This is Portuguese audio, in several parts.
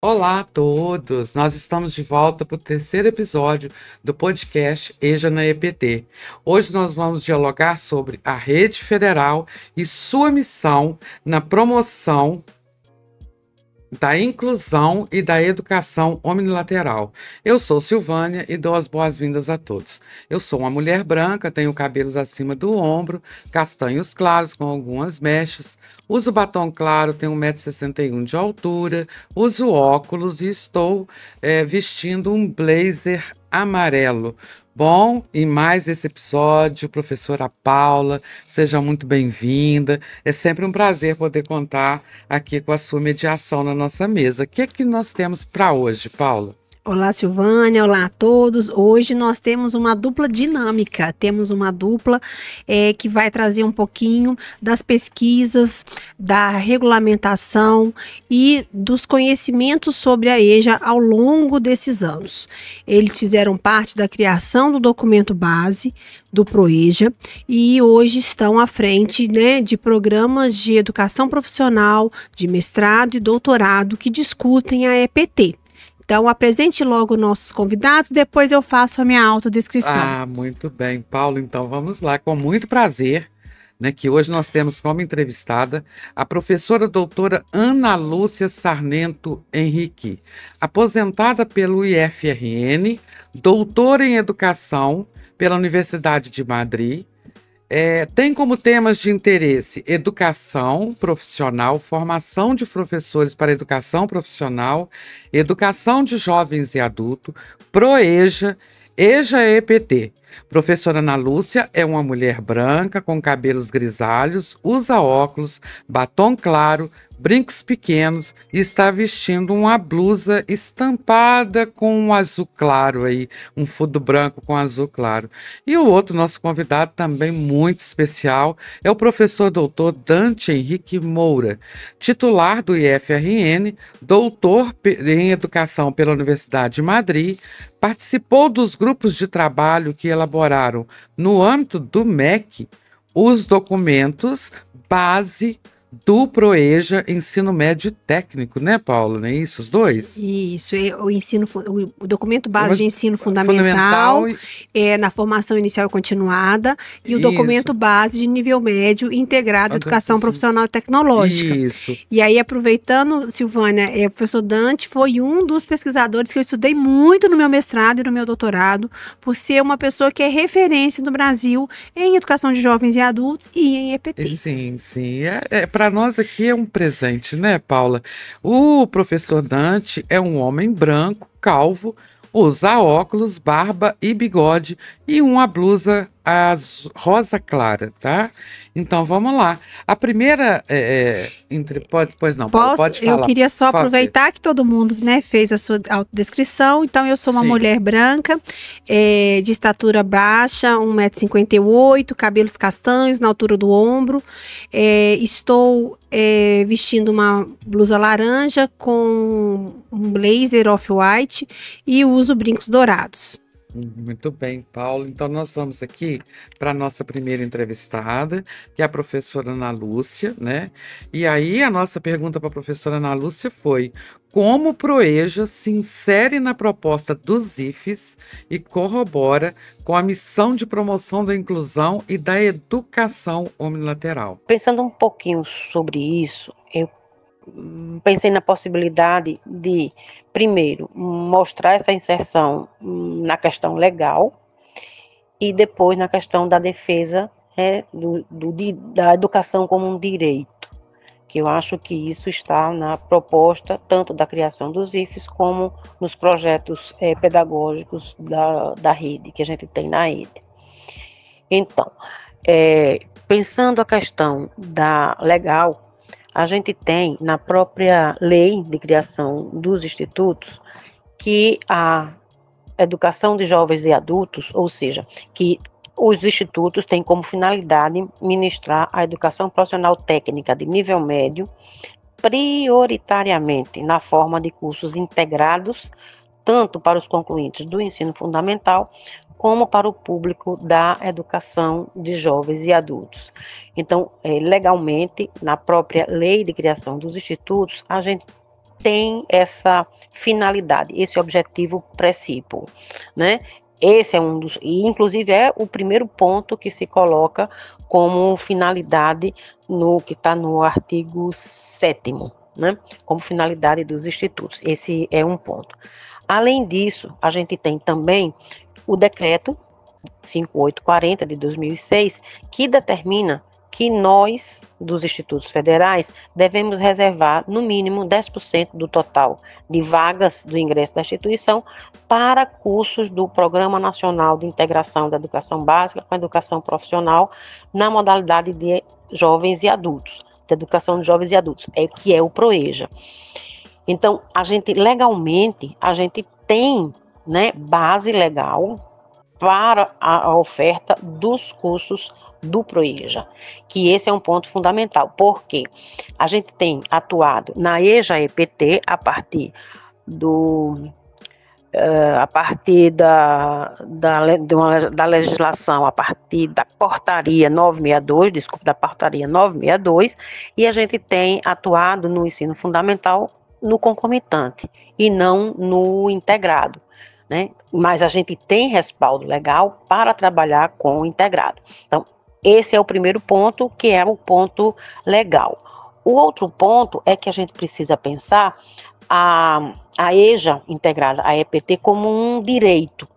Olá a todos! Nós estamos de volta para o terceiro episódio do podcast EJA na EPT. Hoje nós vamos dialogar sobre a rede federal e sua missão na promoção da inclusão e da educação omnilateral. Eu sou Silvânia e dou as boas-vindas a todos. Eu sou uma mulher branca, tenho cabelos acima do ombro, castanhos claros com algumas mechas, uso batom claro, tenho 1,61 m de altura, uso óculos e estou vestindo um blazer amarelo. Bom, em mais esse episódio, professora Paula, seja muito bem-vinda. É sempre um prazer poder contar aqui com a sua mediação na nossa mesa. O que é que nós temos para hoje, Paula? Olá, Silvânia, olá a todos. Hoje nós temos uma dupla dinâmica, temos uma dupla que vai trazer um pouquinho das pesquisas, da regulamentação e dos conhecimentos sobre a EJA ao longo desses anos. Eles fizeram parte da criação do documento base do ProEJA e hoje estão à frente, de programas de educação profissional, de mestrado e doutorado que discutem a EPT. Então, apresente logo nossos convidados, depois eu faço a minha autodescrição. Ah, muito bem, Paulo. Então, vamos lá, com muito prazer, que hoje nós temos como entrevistada a professora doutora Ana Lúcia Sarnento Henrique, aposentada pelo IFRN, doutora em educação pela Universidade de Madrid. Tem como temas de interesse educação profissional, formação de professores para educação profissional, educação de jovens e adultos, ProEJA, EJA-EPT. Professora Ana Lúcia é uma mulher branca com cabelos grisalhos, usa óculos, batom claro, brincos pequenos e está vestindo uma blusa estampada com um azul claro aí, um fundo branco com azul claro. E o outro nosso convidado também muito especial é o professor doutor Dante Henrique Moura, titular do IFRN, doutor em educação pela Universidade de Madrid, participou dos grupos de trabalho que elaboraram, no âmbito do MEC, os documentos base do ProEJA Ensino Médio Técnico, né, Paulo? Não é isso, os dois? Isso, o documento base de ensino fundamental na formação inicial e continuada, e o documento base de nível médio integrado, educação profissional e tecnológica. Isso. E aí, aproveitando, Silvânia, o professor Dante foi um dos pesquisadores que eu estudei muito no meu mestrado e no meu doutorado, por ser uma pessoa que é referência no Brasil em educação de jovens e adultos e em EPT. Sim. Para nós aqui é um presente, né, Paula? O professor Dante é um homem branco, calvo, usa óculos, barba e bigode e uma blusa rosa clara, tá? Então vamos lá. A primeira pode falar. Eu queria só aproveitar que todo mundo, fez a sua autodescrição. Então eu sou uma mulher branca, de estatura baixa, 1,58 m, cabelos castanhos na altura do ombro. Estou vestindo uma blusa laranja com um blazer off-white e uso brincos dourados. Muito bem, Paulo. Então, nós vamos aqui para a nossa primeira entrevistada, que é a professora Ana Lúcia, né? E aí, a nossa pergunta para a professora Ana Lúcia foi: como o ProEJA se insere na proposta dos IFES e corrobora com a missão de promoção da inclusão e da educação omnilateral? Pensando um pouquinho sobre isso, eu pensei na possibilidade de, primeiro, mostrar essa inserção na questão legal e depois na questão da defesa da educação como um direito, que eu acho que isso está na proposta tanto da criação dos IFES como nos projetos pedagógicos da rede, que a gente tem na rede. Então, pensando a questão da legal, a gente tem na própria lei de criação dos institutos que a educação de jovens e adultos, ou seja, que os institutos têm como finalidade ministrar a educação profissional técnica de nível médio, prioritariamente na forma de cursos integrados, tanto para os concluintes do ensino fundamental, como para o público da educação de jovens e adultos. Então, legalmente, na própria lei de criação dos institutos, a gente tem essa finalidade, esse objetivo principal, né? Esse é um dos, e inclusive é o primeiro ponto que se coloca como finalidade no que está no artigo 7º, né? Como finalidade dos institutos. Esse é um ponto. Além disso, a gente tem também o decreto 5840 de 2006, que determina que nós, dos institutos federais, devemos reservar, no mínimo, 10% do total de vagas do ingresso da instituição para cursos do Programa Nacional de Integração da Educação Básica com a Educação Profissional na modalidade de jovens e adultos, de educação de jovens e adultos, que é o PROEJA. Então, legalmente, a gente tem, né, base legal para a oferta dos cursos do PROEJA, que esse é um ponto fundamental, porque a gente tem atuado na EJA-EPT a partir da legislação, a partir da portaria 962, e a gente tem atuado no ensino fundamental no concomitante e não no integrado, né? Mas a gente tem respaldo legal para trabalhar com o integrado. Então, esse é o primeiro ponto, que é o ponto legal. O outro ponto é que a gente precisa pensar a EJA integrada, a EPT, como um direito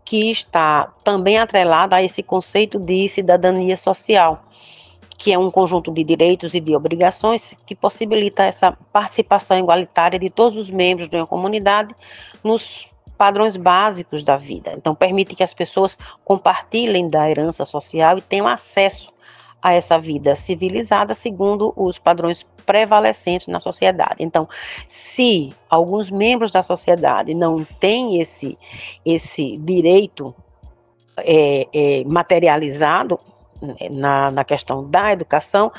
que está também atrelado a esse conceito de cidadania social, que é um conjunto de direitos e de obrigações que possibilita essa participação igualitária de todos os membros de uma comunidade nos padrões básicos da vida. Então, permite que as pessoas compartilhem da herança social e tenham acesso a essa vida civilizada segundo os padrões prevalecentes na sociedade. Então, se alguns membros da sociedade não têm esse direito materializado na questão da educação,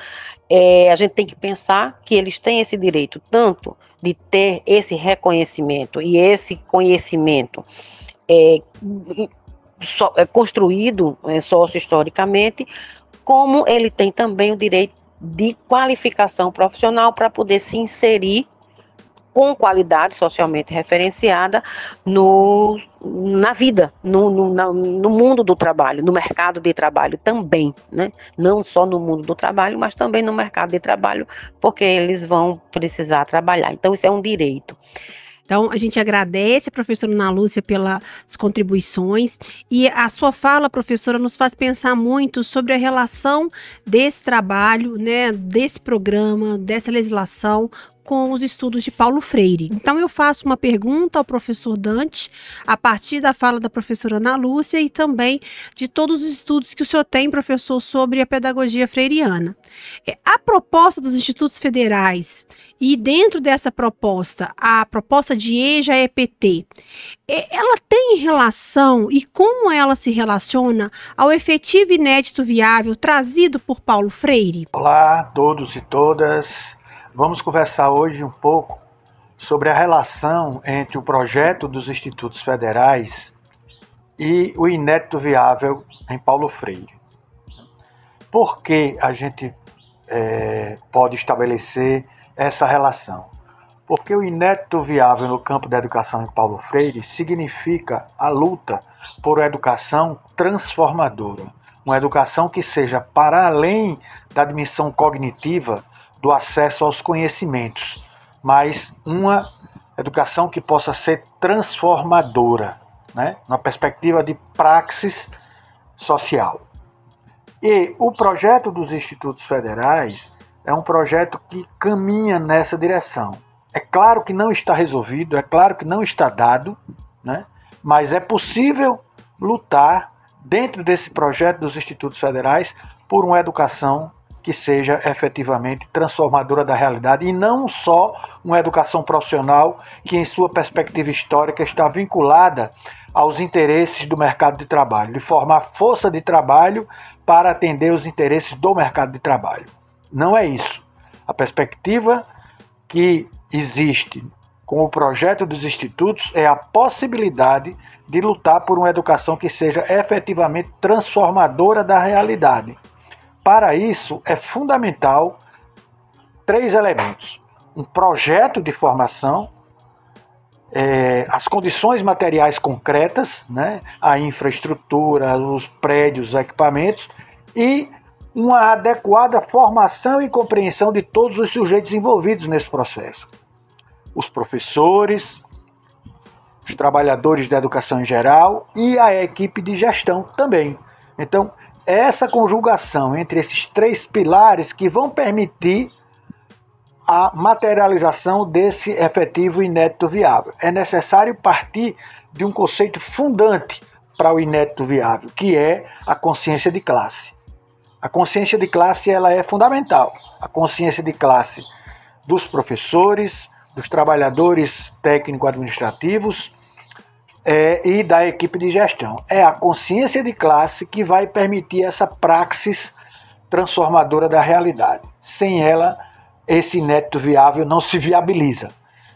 a gente tem que pensar que eles têm esse direito tanto de ter esse reconhecimento e esse conhecimento construído socio-historicamente, como ele tem também o direito de qualificação profissional para poder se inserir com qualidade socialmente referenciada na vida, no mundo do trabalho, no mercado de trabalho também, né? Não só no mundo do trabalho, mas também no mercado de trabalho, porque eles vão precisar trabalhar. Então, isso é um direito. Então, a gente agradece a professora Ana Lúcia pelas contribuições, e a sua fala, professora, nos faz pensar muito sobre a relação desse trabalho, né, desse programa, dessa legislação com os estudos de Paulo Freire. Então, eu faço uma pergunta ao professor Dante, a partir da fala da professora Ana Lúcia e também de todos os estudos que o senhor tem, professor, sobre a pedagogia freiriana. A proposta dos institutos federais, e dentro dessa proposta, a proposta de EJA-EPT, ela tem relação e como ela se relaciona ao efetivo inédito viável trazido por Paulo Freire? Olá a todos e todas. Vamos conversar hoje um pouco sobre a relação entre o projeto dos institutos federais e o inédito viável em Paulo Freire. Por que a gente pode estabelecer essa relação? Porque o inédito viável no campo da educação em Paulo Freire significa a luta por uma educação transformadora, uma educação que seja para além da dimensão cognitiva do acesso aos conhecimentos, mas uma educação que possa ser transformadora, né? Na perspectiva de praxis social. E o projeto dos institutos federais é um projeto que caminha nessa direção. É claro que não está resolvido, é claro que não está dado, né? Mas é possível lutar dentro desse projeto dos institutos federais por uma educação que seja efetivamente transformadora da realidade e não só uma educação profissional que, em sua perspectiva histórica, está vinculada aos interesses do mercado de trabalho, de formar força de trabalho para atender os interesses do mercado de trabalho. Não é isso. A perspectiva que existe com o projeto dos institutos é a possibilidade de lutar por uma educação que seja efetivamente transformadora da realidade. Para isso, é fundamental 3 elementos: um projeto de formação, as condições materiais concretas, né, a infraestrutura, os prédios, os equipamentos, e uma adequada formação e compreensão de todos os sujeitos envolvidos nesse processo. Os professores, os trabalhadores da educação em geral e a equipe de gestão também. Então, essa conjugação entre esses 3 pilares que vão permitir a materialização desse efetivo inédito viável. É necessário partir de um conceito fundante para o inédito viável, que é a consciência de classe. A consciência de classe ela é fundamental. A consciência de classe dos professores, dos trabalhadores técnico-administrativos e da equipe de gestão. É a consciência de classe que vai permitir essa praxis transformadora da realidade. Sem ela, esse inédito viável não se viabiliza.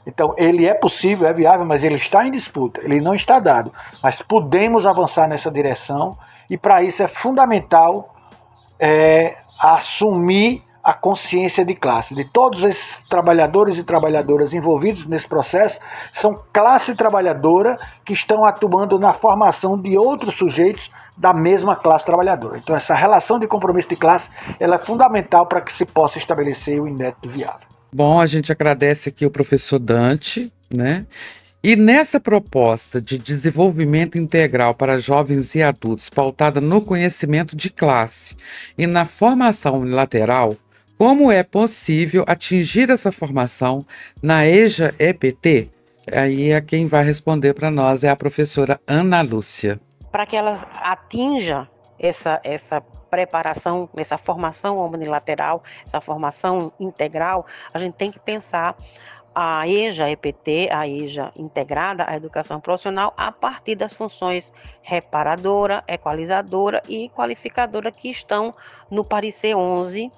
Então, ele é possível, é viável, mas ele está em disputa, ele não está dado. Mas podemos avançar nessa direção e, para isso, é fundamental assumir a consciência de classe. De todos esses trabalhadores e trabalhadoras envolvidos nesse processo, são classe trabalhadora que estão atuando na formação de outros sujeitos da mesma classe trabalhadora. Então, essa relação de compromisso de classe ela é fundamental para que se possa estabelecer o inédito viável. Bom, a gente agradece aqui o professor Dante, né? E nessa proposta de desenvolvimento integral para jovens e adultos, pautada no conhecimento de classe e na formação unilateral, como é possível atingir essa formação na EJA-EPT? Aí quem vai responder para nós é a professora Ana Lúcia. Para que ela atinja essa preparação, essa formação unilateral, essa formação integral, a gente tem que pensar a EJA-EPT, a EJA integrada à educação profissional, a partir das funções reparadora, equalizadora e qualificadora que estão no parecer 11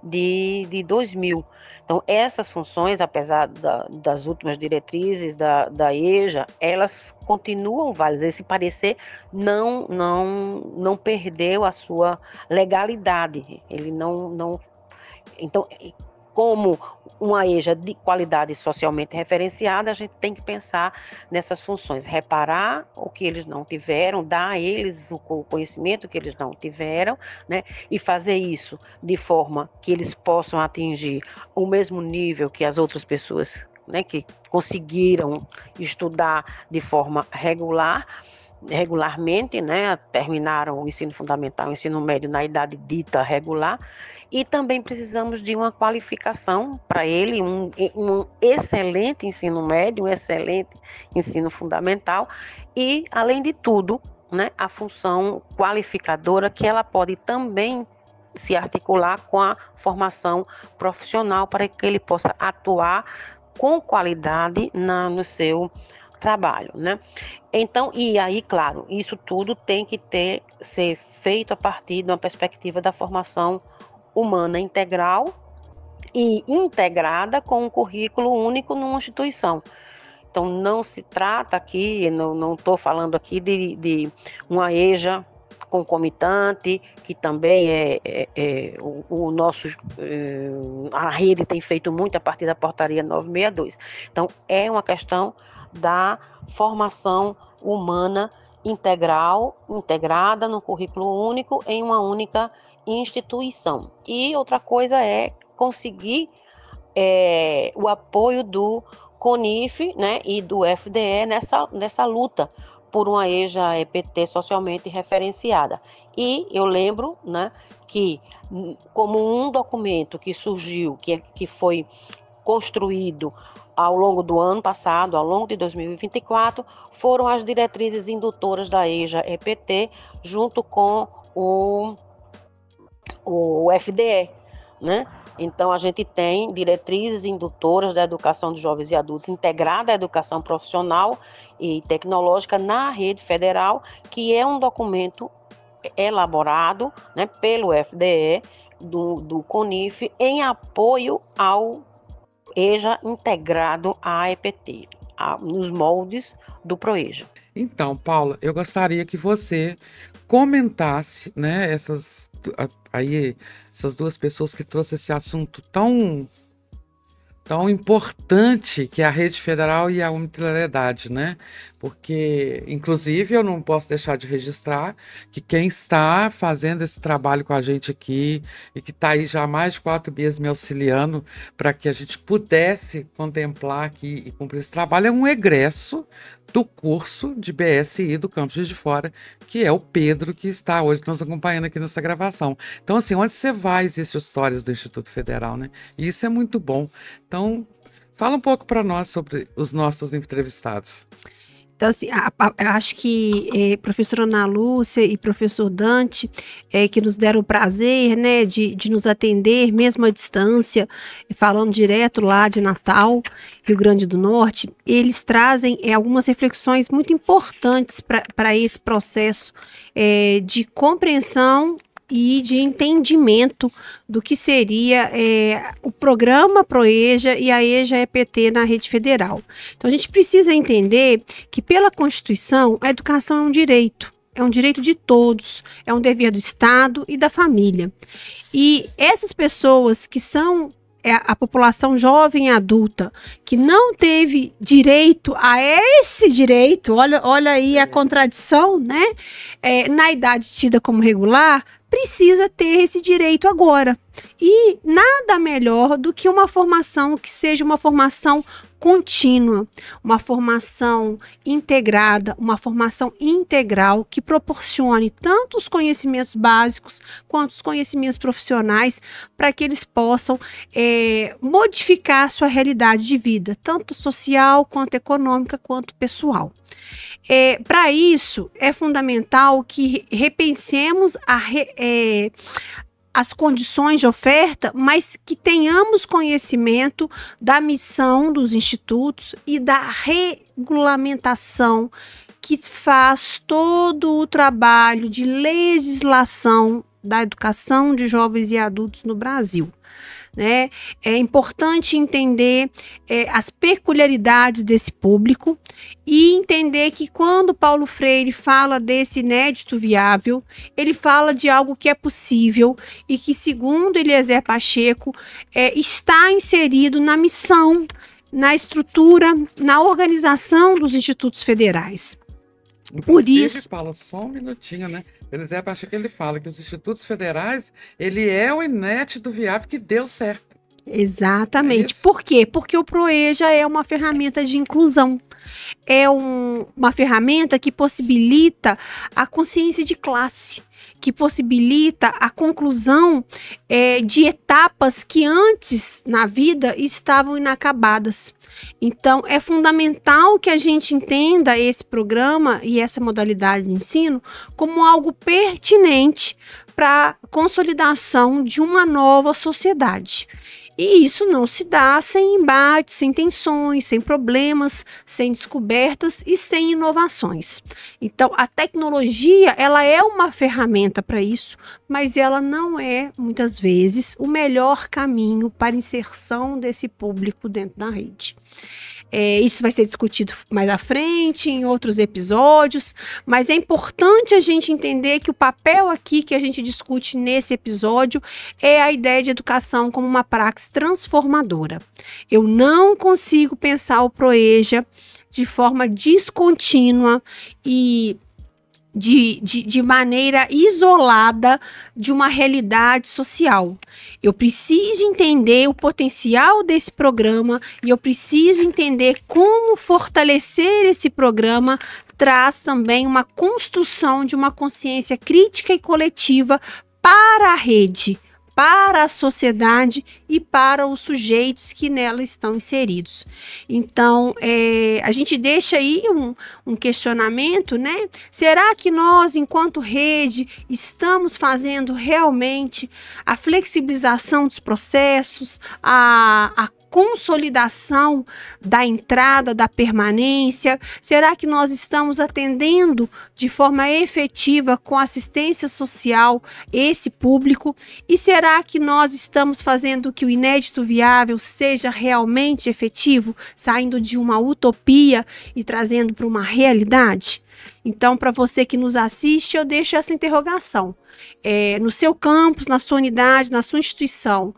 de 2000. Então, essas funções, apesar das últimas diretrizes da EJA, elas continuam válidas. Esse parecer não perdeu a sua legalidade. Ele não. Então, como uma EJA de qualidade socialmente referenciada, a gente tem que pensar nessas funções, reparar o que eles não tiveram, dar a eles o conhecimento que eles não tiveram, né, e fazer isso de forma que eles possam atingir o mesmo nível que as outras pessoas, né, que conseguiram estudar de forma regularmente, né, terminaram o ensino fundamental, o ensino médio na idade dita regular, e também precisamos de uma qualificação para ele, um excelente ensino médio, um excelente ensino fundamental e, além de tudo, né, a função qualificadora que ela pode também se articular com a formação profissional para que ele possa atuar com qualidade no seu trabalho, né? Então, e aí, claro, isso tudo tem que ser feito a partir de uma perspectiva da formação humana integral e integrada com um currículo único numa instituição. Então, não se trata aqui, não estou falando aqui de uma EJA concomitante, que também a rede tem feito muito a partir da portaria 962. Então, é uma questão da formação humana integral, integrada no currículo único em uma única instituição. E outra coisa é conseguir o apoio do CONIF, né, e do FDE nessa luta por uma EJA-EPT socialmente referenciada. E eu lembro, né, que como um documento que surgiu, que foi construído ao longo do ano passado, ao longo de 2024, foram as diretrizes indutoras da EJA-EPT junto com o FDE, né? Então, a gente tem diretrizes indutoras da educação de jovens e adultos integrada à educação profissional e tecnológica na rede federal, que é um documento elaborado, né, pelo FDE, do CONIF, em apoio ao EJA integrado à EPT, nos moldes do PROEJA. Então, Paula, eu gostaria que você comentasse, né, essas duas pessoas que trouxeram esse assunto tão tão importante que é a rede federal e a unitariedade, né? Porque, inclusive, eu não posso deixar de registrar que quem está fazendo esse trabalho com a gente aqui e que está aí já há mais de 4 meses me auxiliando para que a gente pudesse contemplar aqui e cumprir esse trabalho é um egresso do curso de BSI do Campus Juiz de Fora, que é o Pedro, que está hoje nos acompanhando aqui nessa gravação. Então, assim, onde você vai, existem histórias do Instituto Federal, né? E isso é muito bom. Então, fala um pouco para nós sobre os nossos entrevistados. Então, assim, eu acho que professora Ana Lúcia e professor Dante, que nos deram o prazer, né, de nos atender, mesmo à distância, falando direto lá de Natal, Rio Grande do Norte, eles trazem algumas reflexões muito importantes para esse processo de compreensão e de entendimento do que seria o programa ProEja e a EJA-EPT na rede federal. Então, a gente precisa entender que, pela Constituição, a educação é um direito de todos, é um dever do Estado e da família. E essas pessoas que são a população jovem e adulta, que não teve direito a esse direito, olha aí a contradição, né? Na idade tida como regular, precisa ter esse direito agora. E nada melhor do que uma formação que seja uma formação contínua, uma formação integrada, uma formação integral que proporcione tanto os conhecimentos básicos quanto os conhecimentos profissionais para que eles possam modificar a sua realidade de vida, tanto social, quanto econômica, quanto pessoal. Para isso, é fundamental que repensemos as condições de oferta, mas que tenhamos conhecimento da missão dos institutos e da regulamentação que faz todo o trabalho de legislação da educação de jovens e adultos no Brasil. Né? É importante entender as peculiaridades desse público e entender que quando Paulo Freire fala desse inédito viável, ele fala de algo que é possível e que, segundo Eliezer Pacheco, está inserido na missão, na estrutura, na organização dos institutos federais. Por isso, fala só um minutinho, né? Eliezer Pacheco, ele fala que os institutos federais, ele é o inédito viável que deu certo. Exatamente. Por quê? Porque o ProEja é uma ferramenta de inclusão. É uma ferramenta que possibilita a consciência de classe, que possibilita a conclusão de etapas que antes na vida estavam inacabadas. Então, é fundamental que a gente entenda esse programa e essa modalidade de ensino como algo pertinente para a consolidação de uma nova sociedade. E isso não se dá sem embates, sem tensões, sem problemas, sem descobertas e sem inovações. Então, a tecnologia, ela é uma ferramenta para isso, mas ela não é, muitas vezes, o melhor caminho para a inserção desse público dentro da rede. Isso vai ser discutido mais à frente, em outros episódios, mas é importante a gente entender que o papel aqui que a gente discute nesse episódio é a ideia de educação como uma praxis transformadora. Eu não consigo pensar o ProEja de forma descontínua e de maneira isolada de uma realidade social. Eu preciso entender o potencial desse programa e eu preciso entender como fortalecer esse programa traz também uma construção de uma consciência crítica e coletiva para a rede, para a sociedade e para os sujeitos que nela estão inseridos. Então, a gente deixa aí um questionamento, né? Será que nós, enquanto rede, estamos fazendo realmente a flexibilização dos processos, a consolidação da entrada, da permanência? Será que nós estamos atendendo de forma efetiva com assistência social esse público? E será que nós estamos fazendo que o inédito viável seja realmente efetivo, saindo de uma utopia e trazendo para uma realidade? Então, para você que nos assiste, eu deixo essa interrogação. No seu campus, na sua unidade, na sua instituição,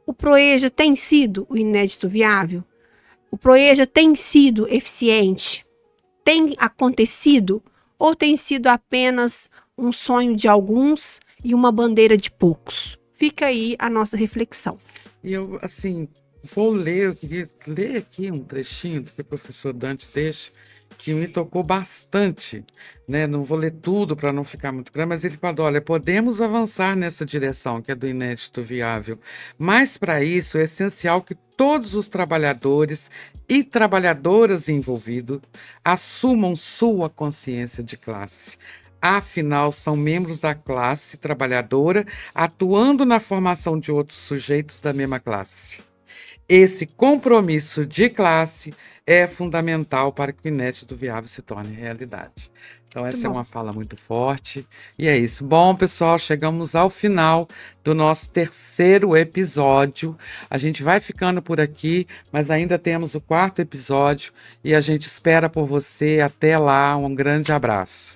O PROEJA tem sido o inédito viável? O PROEJA tem sido eficiente? Tem acontecido? Ou tem sido apenas um sonho de alguns e uma bandeira de poucos? Fica aí a nossa reflexão. E eu, assim, vou ler, eu queria ler aqui um trechinho do que o professor Dante deixa, que me tocou bastante, né? Não vou ler tudo para não ficar muito grande, mas ele falou, olha, podemos avançar nessa direção, que é do inédito viável, mas para isso é essencial que todos os trabalhadores e trabalhadoras envolvidos assumam sua consciência de classe. Afinal, são membros da classe trabalhadora atuando na formação de outros sujeitos da mesma classe. Esse compromisso de classe é fundamental para que o inédito viável se torne realidade. Então, essa é uma fala muito forte. E é isso. Bom, pessoal, chegamos ao final do nosso terceiro episódio. A gente vai ficando por aqui, mas ainda temos o quarto episódio e a gente espera por você. Até lá, um grande abraço.